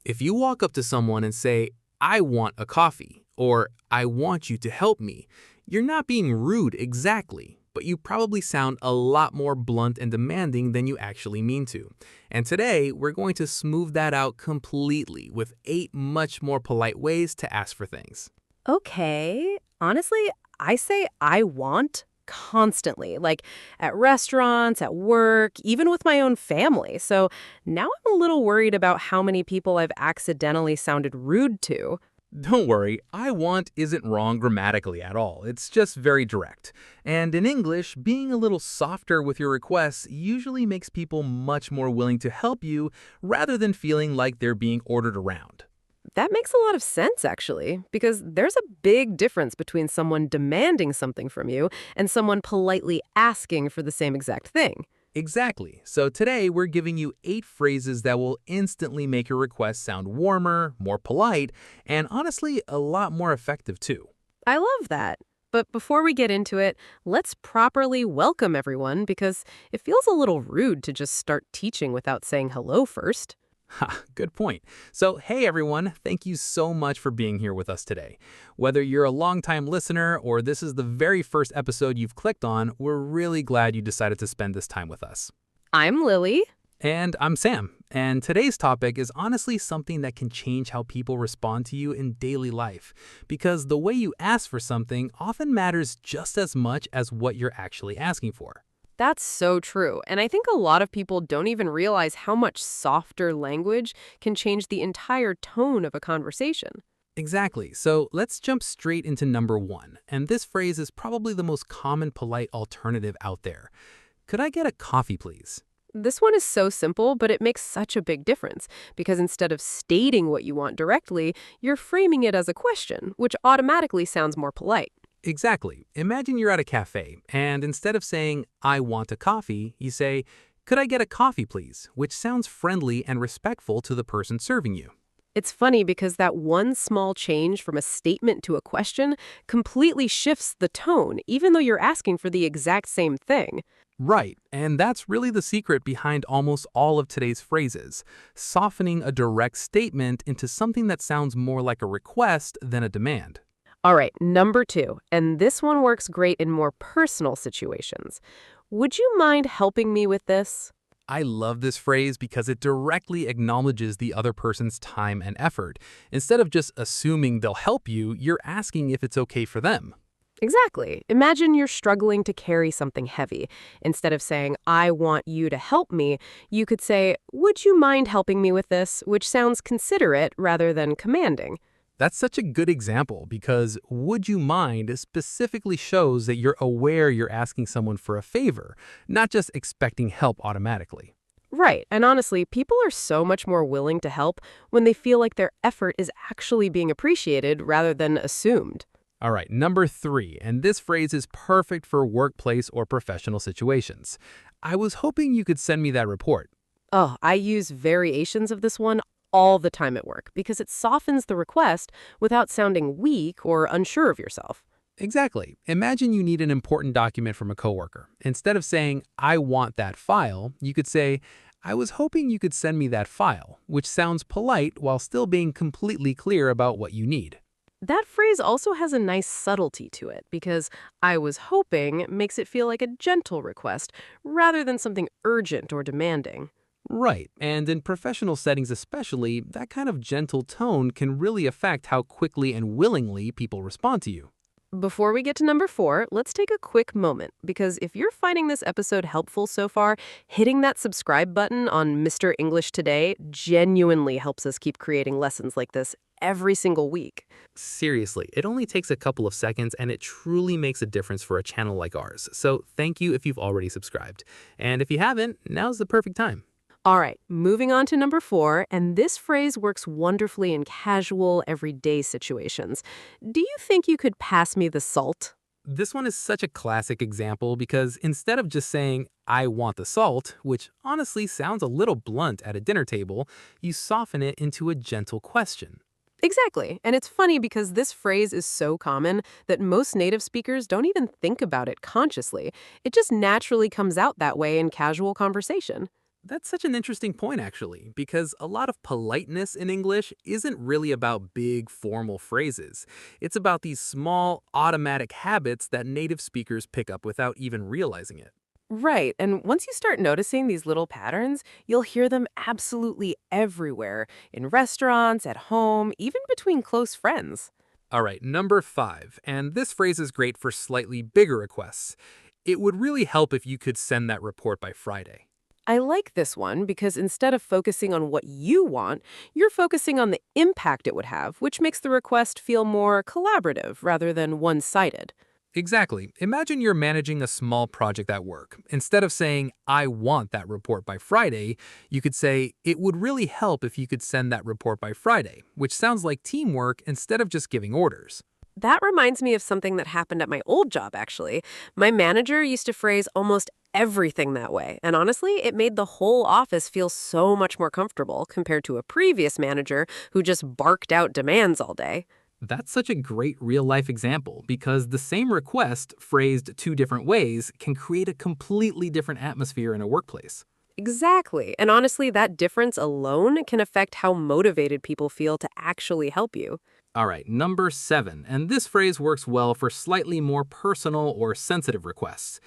If you walk up to someone and say, I want a coffee, or I want you to help me, you're not being rude exactly, but you probably sound a lot more blunt and demanding than you actually mean to. And today, we're going to smooth that out completely with 8 much more polite ways to ask for things. Okay. Honestly, I say I want constantly, like at restaurants, at work, even with my own family. So now I'm a little worried about how many people I've accidentally sounded rude to. Don't worry, I want isn't wrong grammatically at all. It's just very direct. And in English, being a little softer with your requests usually makes people much more willing to help you rather than feeling like they're being ordered around. That makes a lot of sense, actually, because there's a big difference between someone demanding something from you and someone politely asking for the same exact thing. Exactly. So today we're giving you 8 phrases that will instantly make your request sound warmer, more polite, and honestly, a lot more effective too. I love that. But before we get into it, let's properly welcome everyone because it feels a little rude to just start teaching without saying hello first. Ha, good point. So, hey everyone, thank you so much for being here with us today. Whether you're a longtime listener or this is the very first episode you've clicked on, we're really glad you decided to spend this time with us. I'm Lily. And I'm Sam, and today's topic is honestly something that can change how people respond to you in daily life, because the way you ask for something often matters just as much as what you're actually asking for. That's so true. And I think a lot of people don't even realize how much softer language can change the entire tone of a conversation. Exactly. So let's jump straight into number 1, and this phrase is probably the most common polite alternative out there. Could I get a coffee, please? This one is so simple, but it makes such a big difference because instead of stating what you want directly, you're framing it as a question, which automatically sounds more polite. Exactly. Imagine you're at a cafe, and instead of saying, I want a coffee, you say, could I get a coffee, please? Which sounds friendly and respectful to the person serving you. It's funny because that one small change from a statement to a question completely shifts the tone, even though you're asking for the exact same thing. Right, and that's really the secret behind almost all of today's phrases, softening a direct statement into something that sounds more like a request than a demand. All right, number 2, and this one works great in more personal situations. Would you mind helping me with this? I love this phrase because it directly acknowledges the other person's time and effort. Instead of just assuming they'll help you, you're asking if it's okay for them. Exactly. Imagine you're struggling to carry something heavy. Instead of saying, I want you to help me, you could say, would you mind helping me with this? Which sounds considerate rather than commanding. That's such a good example because would you mind specifically shows that you're aware you're asking someone for a favor, not just expecting help automatically. Right. And honestly, people are so much more willing to help when they feel like their effort is actually being appreciated rather than assumed. All right, number 3, and this phrase is perfect for workplace or professional situations. I was hoping you could send me that report. Oh, I use variations of this one all the time at work because it softens the request without sounding weak or unsure of yourself. Exactly. Imagine you need an important document from a coworker. Instead of saying, I want that file, you could say, I was hoping you could send me that file, which sounds polite while still being completely clear about what you need. That phrase also has a nice subtlety to it because I was hoping makes it feel like a gentle request rather than something urgent or demanding. Right, and in professional settings especially, that kind of gentle tone can really affect how quickly and willingly people respond to you. Before we get to number 4, let's take a quick moment because if you're finding this episode helpful so far, hitting that subscribe button on Mr. English Today genuinely helps us keep creating lessons like this every single week. Seriously, it only takes a couple of seconds and it truly makes a difference for a channel like ours. So thank you if you've already subscribed. And if you haven't, now's the perfect time. All right, moving on to number 4, and this phrase works wonderfully in casual, everyday situations. Do you think you could pass me the salt? This one is such a classic example because instead of just saying, I want the salt, which honestly sounds a little blunt at a dinner table, you soften it into a gentle question. Exactly, and it's funny because this phrase is so common that most native speakers don't even think about it consciously. It just naturally comes out that way in casual conversation. That's such an interesting point, actually, because a lot of politeness in English isn't really about big formal phrases. It's about these small, automatic habits that native speakers pick up without even realizing it. Right. And once you start noticing these little patterns, you'll hear them absolutely everywhere in restaurants, at home, even between close friends. All right, number 5, and this phrase is great for slightly bigger requests. It would really help if you could send that report by Friday. I like this one because instead of focusing on what you want, you're focusing on the impact it would have, which makes the request feel more collaborative rather than one sided. Exactly. Imagine you're managing a small project at work. Instead of saying, I want that report by Friday, you could say, it would really help if you could send that report by Friday, which sounds like teamwork instead of just giving orders. That reminds me of something that happened at my old job, actually. My manager used to phrase almost everything that way, and honestly, it made the whole office feel so much more comfortable compared to a previous manager who just barked out demands all day. That's such a great real life example because the same request, phrased two different ways, can create a completely different atmosphere in a workplace. Exactly, and honestly, that difference alone can affect how motivated people feel to actually help you. All right, number 7, and this phrase works well for slightly more personal or sensitive requests.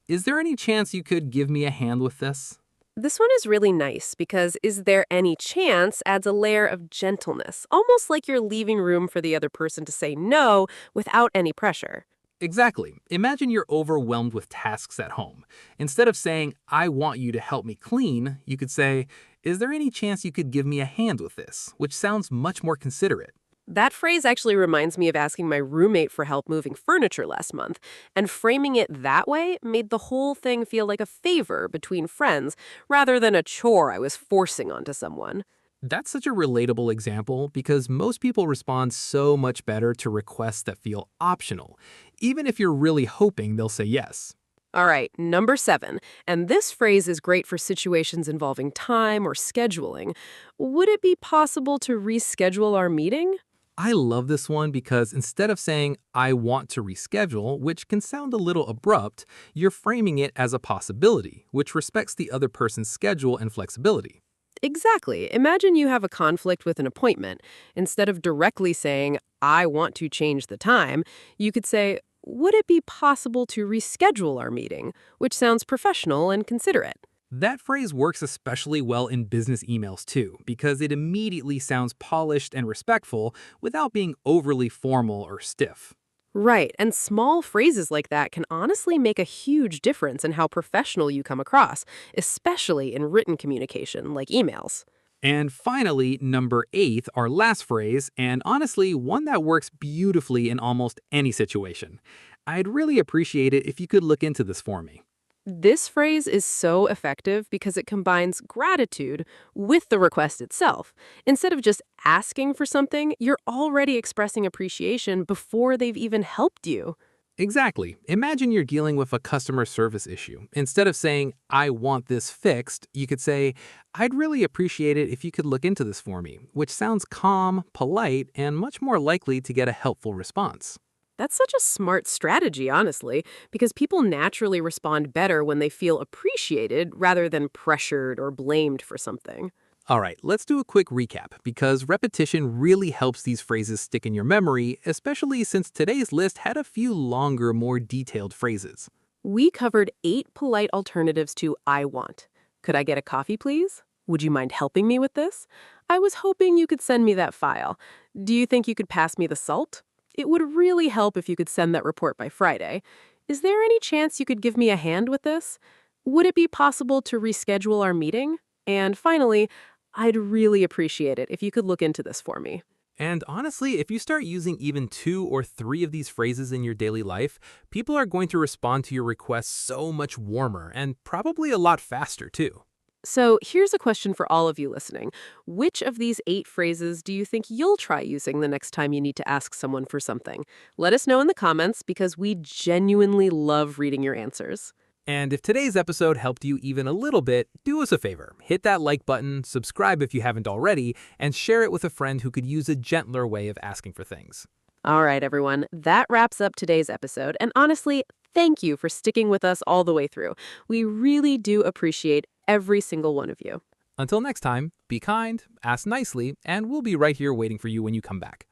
Is there any chance you could give me a hand with this? This one is really nice because "is there any chance" adds a layer of gentleness, almost like you're leaving room for the other person to say no without any pressure. Exactly. Imagine you're overwhelmed with tasks at home. Instead of saying, I want you to help me clean, you could say, is there any chance you could give me a hand with this? Which sounds much more considerate. That phrase actually reminds me of asking my roommate for help moving furniture last month, and framing it that way made the whole thing feel like a favor between friends rather than a chore I was forcing onto someone. That's such a relatable example because most people respond so much better to requests that feel optional, even if you're really hoping they'll say yes. All right, number 7, and this phrase is great for situations involving time or scheduling. Would it be possible to reschedule our meeting? I love this one because instead of saying, I want to reschedule, which can sound a little abrupt, you're framing it as a possibility, which respects the other person's schedule and flexibility. Exactly. Imagine you have a conflict with an appointment. Instead of directly saying, I want to change the time, you could say, would it be possible to reschedule our meeting? Which sounds professional and considerate. That phrase works especially well in business emails too, because it immediately sounds polished and respectful without being overly formal or stiff. Right, and small phrases like that can honestly make a huge difference in how professional you come across, especially in written communication like emails. And finally, number 8, our last phrase, and honestly, one that works beautifully in almost any situation. I'd really appreciate it if you could look into this for me. This phrase is so effective because it combines gratitude with the request itself. Instead of just asking for something, you're already expressing appreciation before they've even helped you. Exactly. Imagine you're dealing with a customer service issue. Instead of saying, I want this fixed, you could say, I'd really appreciate it if you could look into this for me, which sounds calm, polite, and much more likely to get a helpful response. That's such a smart strategy, honestly, because people naturally respond better when they feel appreciated rather than pressured or blamed for something. All right, let's do a quick recap because repetition really helps these phrases stick in your memory, especially since today's list had a few longer, more detailed phrases. We covered 8 polite alternatives to "I want." Could I get a coffee, please? Would you mind helping me with this? I was hoping you could send me that file. Do you think you could pass me the salt? It would really help if you could send that report by Friday. Is there any chance you could give me a hand with this? Would it be possible to reschedule our meeting? And finally, I'd really appreciate it if you could look into this for me. And honestly, if you start using even 2 or 3 of these phrases in your daily life, people are going to respond to your requests so much warmer and probably a lot faster too. So here's a question for all of you listening. Which of these 8 phrases do you think you'll try using the next time you need to ask someone for something? Let us know in the comments because we genuinely love reading your answers. And if today's episode helped you even a little bit, do us a favor. Hit that like button, subscribe if you haven't already, and share it with a friend who could use a gentler way of asking for things. All right, everyone. That wraps up today's episode. And honestly, thank you for sticking with us all the way through. We really do appreciate every single one of you. Until next time, be kind, ask nicely, and we'll be right here waiting for you when you come back.